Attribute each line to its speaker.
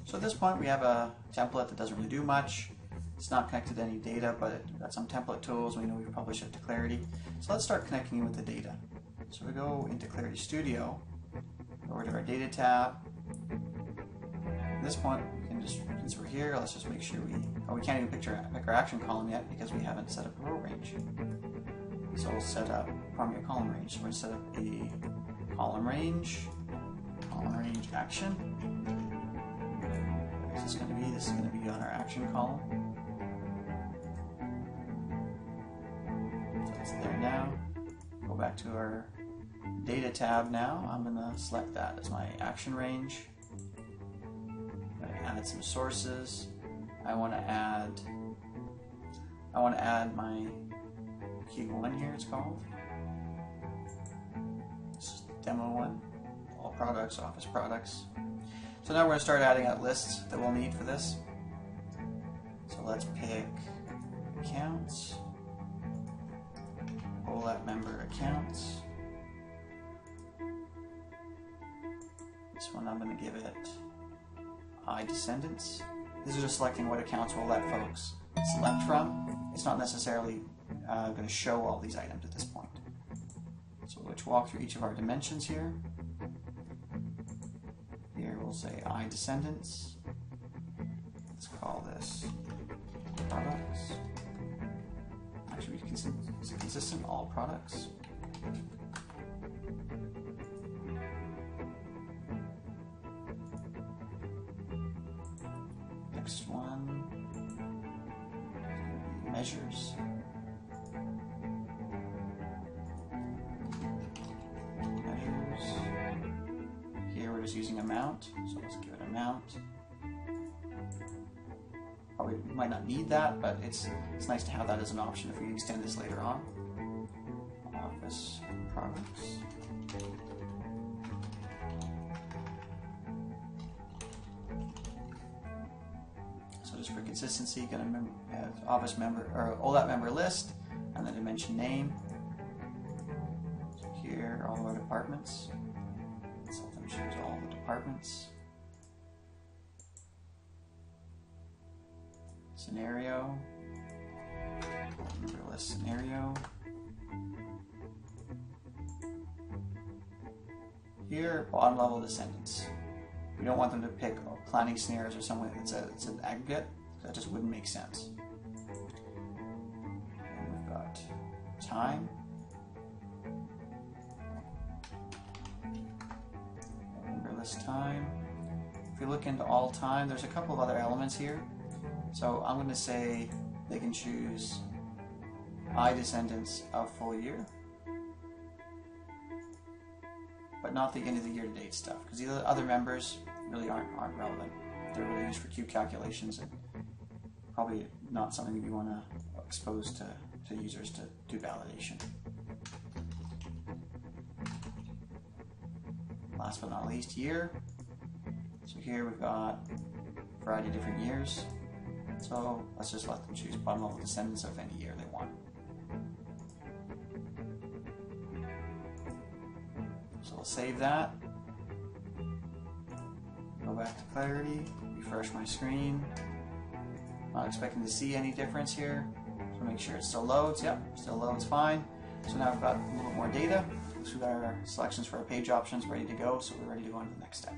Speaker 1: So at this point we have a template that doesn't really do much. It's not connected to any data, but we've got some template tools. We know we've published it to Clarity. So let's start connecting it with the data. So we go into Clarity Studio, over to our Data tab. At this point, we can just, since we're here, let's just make sure we can't even pick our action column yet because we haven't set up a row range. So we'll set up primary column range. So we're going to set up a column range action. Where's this going to be? This is going to be on our action column. So it's there now. Go back to our Data tab now. I'm going to select that as my action range. I'm going to add some sources. I want to add my Q1 here, it's called. It's demo one. All products, office products. So now we're going to start adding out lists that we'll need for this. So let's pick accounts, OLAP member accounts. This one I'm going to give it I descendants. This is just selecting what accounts we'll let folks select from. It's not necessarily going to show all these items at this point. So let's walk through each of our dimensions here. Here we'll say I descendants. Let's call this products. Actually, is it consistent? All products. Next one, measures. Here we're just using amount, so let's give it amount. Probably might not need that, but it's nice to have that as an option if we extend this later on. Office products. So just for consistency, going to have office member or OLAP member list and the dimension name. So here, all of our departments. So let them choose all the departments. Scenario. Member list scenario. Here, bottom level descendants. We don't want them to pick planning scenarios or something that's an aggregate. That just wouldn't make sense. And we've got time. Member list time. If we look into all time, there's a couple of other elements here. So I'm going to say they can choose I descendants of full year, but not the end of the year to date stuff, because the other members really aren't relevant. They're really used for Q calculations and probably not something that you want to expose to users to do validation. Last but not least, year. So here we've got a variety of different years. So let's just let them choose bottom level descendants of any year they want. So we'll save that. Go back to Clarity, refresh my screen. Not expecting to see any difference here. So make sure it still loads. Yep, still loads fine. So now we've got a little bit more data. So we've got our selections for our page options ready to go. So we're ready to go on to the next step.